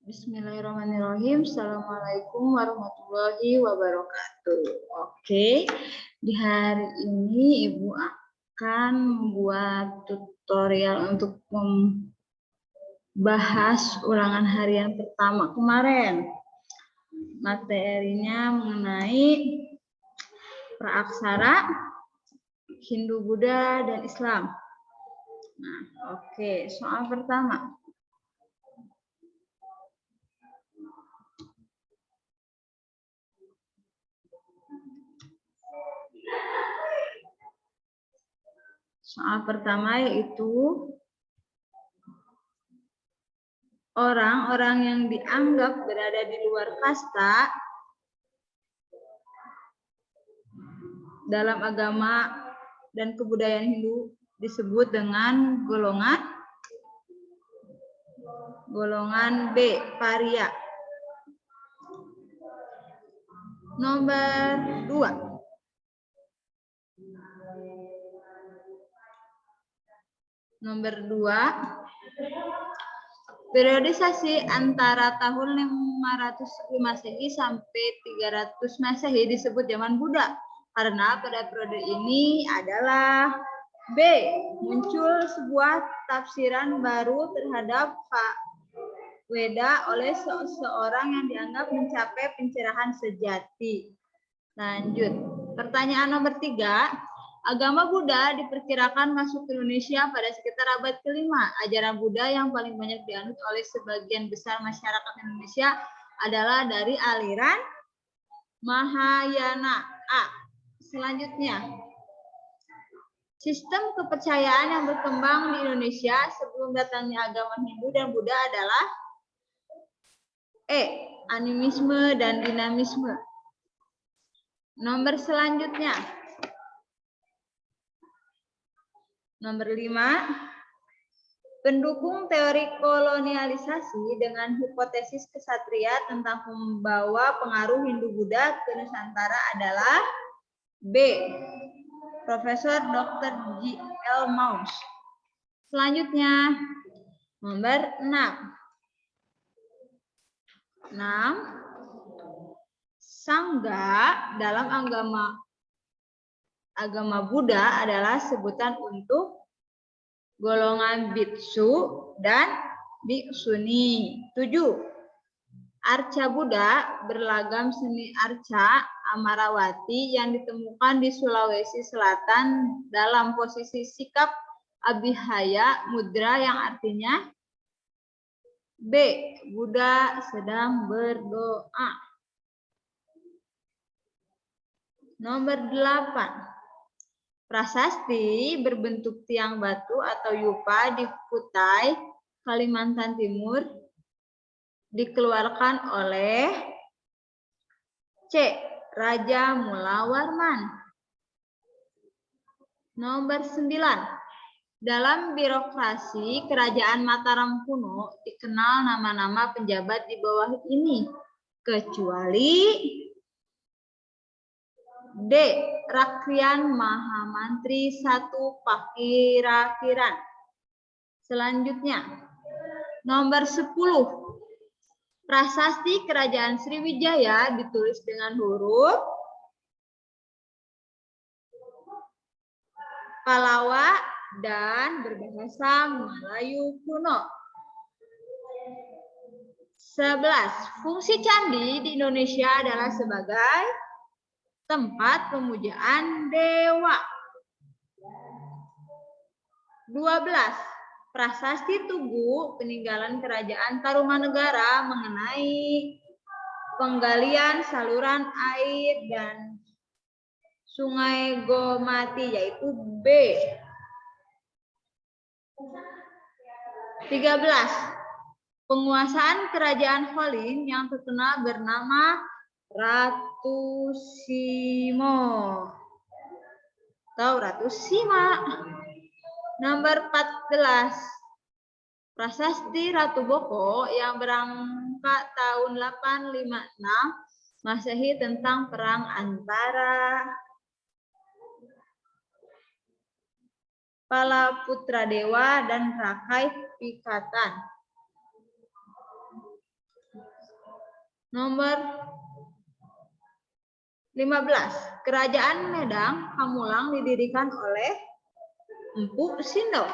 Bismillahirrahmanirrahim. Assalamualaikum warahmatullahi wabarakatuh. Oke, di hari ini Ibu akan membuat tutorial untuk membahas ulangan harian pertama kemarin. Materinya mengenai praaksara, Hindu, Buddha, dan Islam. Nah, oke, soal pertama. Soal pertama yaitu orang-orang yang dianggap berada di luar kasta dalam agama dan kebudayaan Hindu disebut dengan golongan B, paria. Nomor 2. Nomor 2, periodisasi antara tahun 500 Masehi sampai 300 Masehi disebut zaman Buddha. Karena pada periode ini adalah B, muncul sebuah tafsiran baru terhadap Weda oleh seseorang yang dianggap mencapai pencerahan sejati. Lanjut. Pertanyaan nomor 3. Agama Buddha diperkirakan masuk ke Indonesia pada sekitar abad ke-5. Ajaran Buddha yang paling banyak dianut oleh sebagian besar masyarakat Indonesia adalah dari aliran Mahayana. A. Selanjutnya, sistem kepercayaan yang berkembang di Indonesia sebelum datangnya agama Hindu dan Buddha adalah E. Animisme dan dinamisme. Nomor selanjutnya. Nomor 5. Pendukung teori kolonialisasi dengan hipotesis kesatria tentang membawa pengaruh Hindu-Buddha ke Nusantara adalah B. Profesor Dr. J.L. Maus. Selanjutnya, nomor 6. Sangga dalam agama Buddha adalah sebutan untuk golongan biksu dan biksuni. 7. Arca Buddha berlagam seni arca Amarawati yang ditemukan di Sulawesi Selatan dalam posisi sikap abihaya mudra yang artinya B. Buddha sedang berdoa. Nomor 8. Prasasti berbentuk tiang batu atau yupa di Kutai, Kalimantan Timur dikeluarkan oleh C. Raja Mula Warman. Nomor 9. Dalam birokrasi kerajaan Mataram kuno dikenal nama-nama penjabat di bawah ini, kecuali D. Rakrian Mahamantri 1 Pakirakiran. Selanjutnya, nomor 10. Prasasti kerajaan Sriwijaya ditulis dengan huruf Palawa dan berbahasa Melayu kuno. 11. Fungsi candi di Indonesia adalah sebagai tempat pemujaan dewa. 12. Prasasti Tugu peninggalan kerajaan Tarumanegara mengenai penggalian saluran air dan Sungai Gomati, yaitu B. 13. Penguasaan kerajaan Holin yang terkenal bernama Ratu Simo atau Ratu Sima. Nomor 14. Prasasti Ratu Boko yang berangkat tahun 856 Masehi tentang perang antara Palaputradewa dan Rakai Pikatan. Nomor 15. Kerajaan Medang Hamulang didirikan oleh Empu Sindo.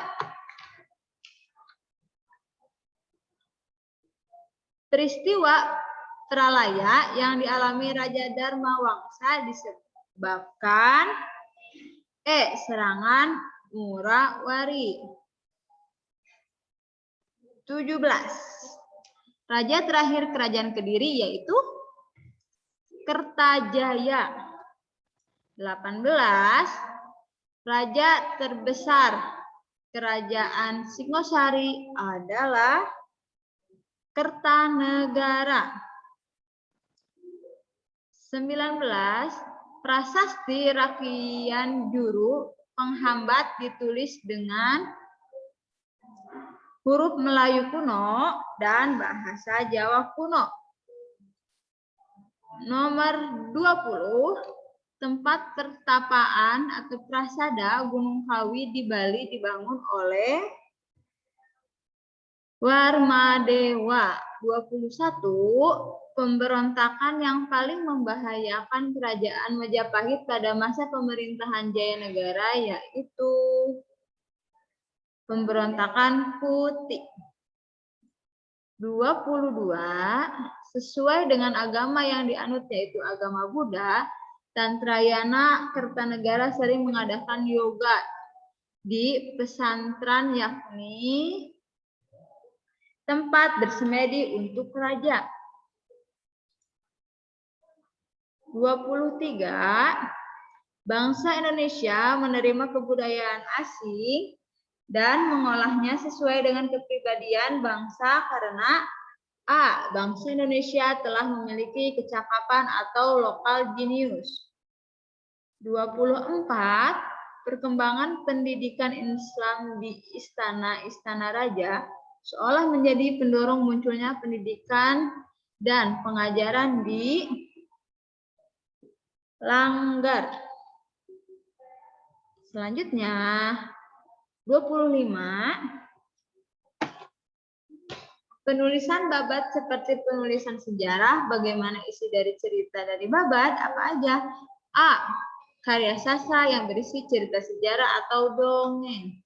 Peristiwa Tralaya yang dialami Raja Dharmawangsa disebabkan serangan Murawari. 17. Raja terakhir Kerajaan Kediri yaitu Kertajaya. 18. Raja terbesar Kerajaan Singosari adalah Kertanegara. 19. Prasasti Rakian Juru Penghambat ditulis dengan huruf Melayu kuno dan bahasa Jawa kuno. Nomor 20. Tempat pertapaan atau prasada Gunung Kawi di Bali dibangun oleh Warmadewa. 21. Pemberontakan yang paling membahayakan Kerajaan Majapahit pada masa pemerintahan Jayanegara yaitu Pemberontakan Putih. 22. Sesuai dengan agama yang dianut yaitu agama Buddha, Tantrayana Kertanegara sering mengadakan yoga di pesantren yakni tempat bersemedi untuk raja. 23. Bangsa Indonesia menerima kebudayaan asing dan mengolahnya sesuai dengan kepribadian bangsa karena A. Bangsa Indonesia telah memiliki kecakapan atau lokal genius. 24. Perkembangan pendidikan Islam di istana-istana raja seolah menjadi pendorong munculnya pendidikan dan pengajaran di Langgar. Selanjutnya, 25. Penulisan babat seperti penulisan sejarah, bagaimana isi dari cerita dari babat, apa aja? A. Karya sastra yang berisi cerita sejarah atau dongeng.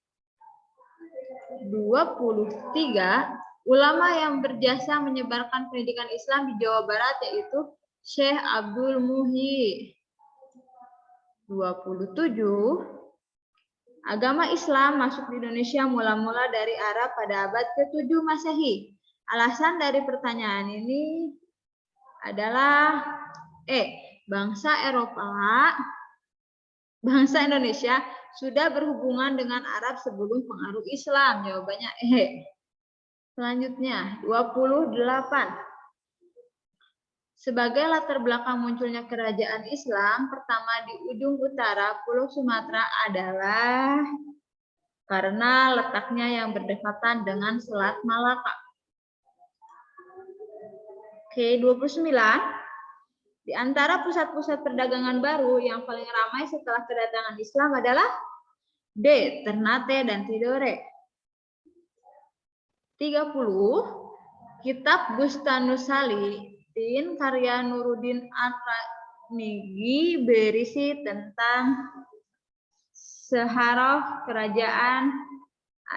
23. Ulama yang berjasa menyebarkan pendidikan Islam di Jawa Barat yaitu Syekh Abdul Muhyi. 27. Agama Islam masuk di Indonesia mula-mula dari Arab pada abad ke-7 Masehi. Alasan dari pertanyaan ini adalah bangsa Indonesia sudah berhubungan dengan Arab sebelum pengaruh Islam. Jawabannya Selanjutnya, 28. Sebagai latar belakang munculnya kerajaan Islam pertama di ujung utara Pulau Sumatera adalah karena letaknya yang berdekatan dengan Selat Malaka. 29. Di antara pusat-pusat perdagangan baru yang paling ramai setelah kedatangan Islam adalah D. Ternate dan Tidore. 30. Kitab Bustanus Salihin karya Nuruddin At-Tarmizi berisi tentang sejarah kerajaan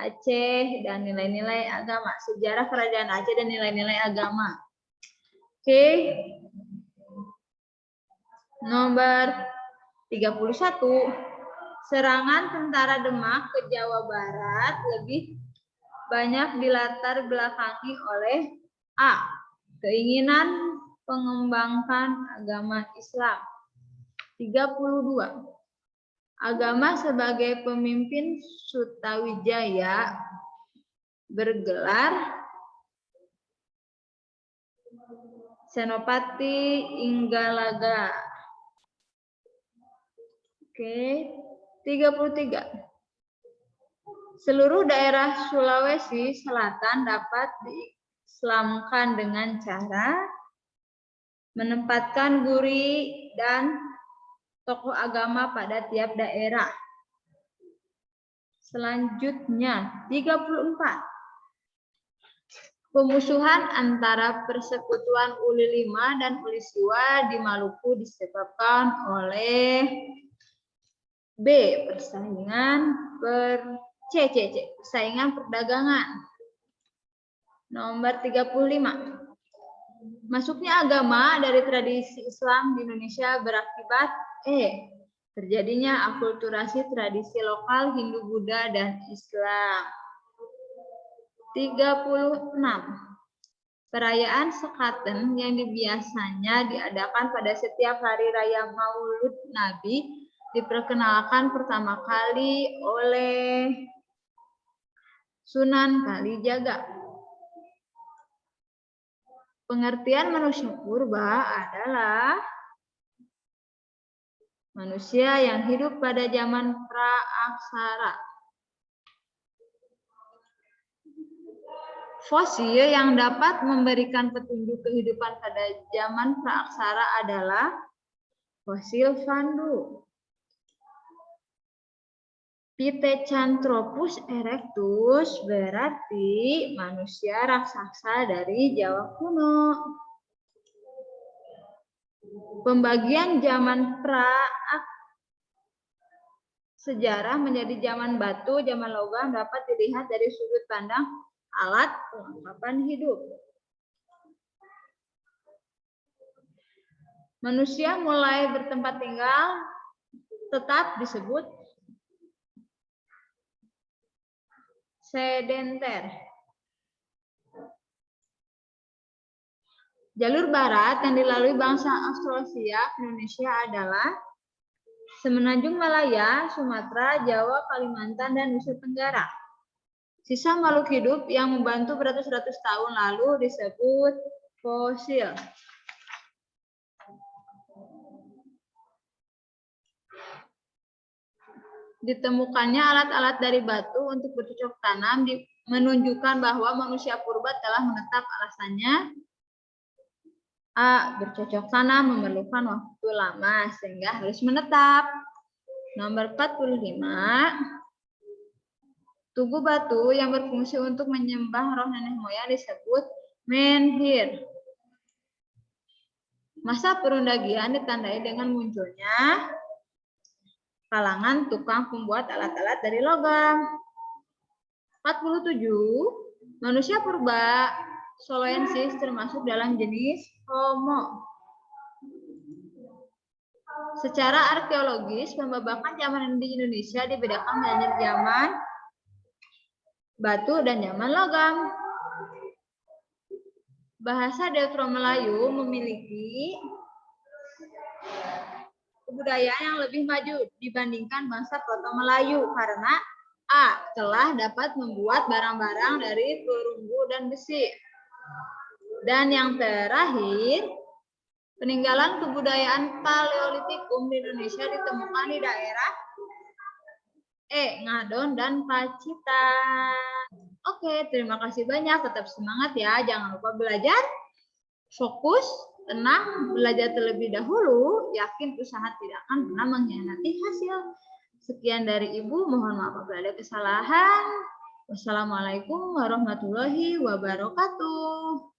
Aceh dan nilai-nilai agama. Sejarah kerajaan Aceh dan nilai-nilai agama. Nomor 31. Serangan tentara Demak ke Jawa Barat lebih banyak dilatar belakangi oleh A. Keinginan mengembangkan agama Islam. 32. Agama sebagai pemimpin Sutawijaya bergelar Senopati Inggalaga. 33. Seluruh daerah Sulawesi Selatan dapat diislamkan dengan cara menempatkan guri dan tokoh agama pada tiap daerah. Selanjutnya, 34. Pemusuhan antara Persekutuan Uli V dan Uli Siwa di Maluku disebabkan oleh B. Persaingan persaingan perdagangan. Nomor 35. Masuknya agama dari tradisi Islam di Indonesia berakibat terjadinya akulturasi tradisi lokal Hindu, Buddha, dan Islam. 36. Perayaan sekaten yang biasanya diadakan pada setiap hari raya Maulud Nabi diperkenalkan pertama kali oleh Sunan Kalijaga. Pengertian manusia purba adalah manusia yang hidup pada zaman praaksara. Fosil yang dapat memberikan petunjuk kehidupan pada zaman praaksara adalah fosil Vandu. Pithecanthropus erectus berarti manusia raksasa dari Jawa kuno. Pembagian zaman sejarah menjadi zaman batu, zaman logam dapat dilihat dari sudut pandang alat kelengkapan hidup. Manusia mulai bertempat tinggal tetap disebut sedenter. Jalur barat yang dilalui bangsa Austrasiak Indonesia adalah Semenanjung Malaya, Sumatera, Jawa, Kalimantan, dan Nusa Tenggara. Sisa makhluk hidup yang membantu beratus-ratus tahun lalu disebut fosil. Ditemukannya alat-alat dari batu untuk bercocok tanam menunjukkan bahwa manusia purba telah menetap. Alasannya A. Bercocok tanam memerlukan waktu lama sehingga harus menetap. Nomor 45. Tugu batu yang berfungsi untuk menyembah roh nenek moyang disebut menhir. Masa perundagian ditandai dengan munculnya kalangan tukang pembuat alat-alat dari logam. 47. Manusia purba Soloensis termasuk dalam jenis Homo. Secara arkeologis, pembabakan zaman di Indonesia dibedakan menjadi zaman batu dan zaman logam. Bahasa Deutero-Melayu memiliki kebudayaan yang lebih maju dibandingkan bangsa Proto-Melayu karena A. Telah dapat membuat barang-barang dari perunggu dan besi. Dan yang terakhir, peninggalan kebudayaan Paleolitikum di Indonesia ditemukan di daerah Ngadon dan Pacitan. Oke, terima kasih banyak. Tetap semangat ya. Jangan lupa belajar. Fokus, tenang, belajar terlebih dahulu. Yakin usaha tidak akan pernah mengkhianati hasil. Sekian dari Ibu. Mohon maaf apabila ada kesalahan. Wassalamualaikum warahmatullahi wabarakatuh.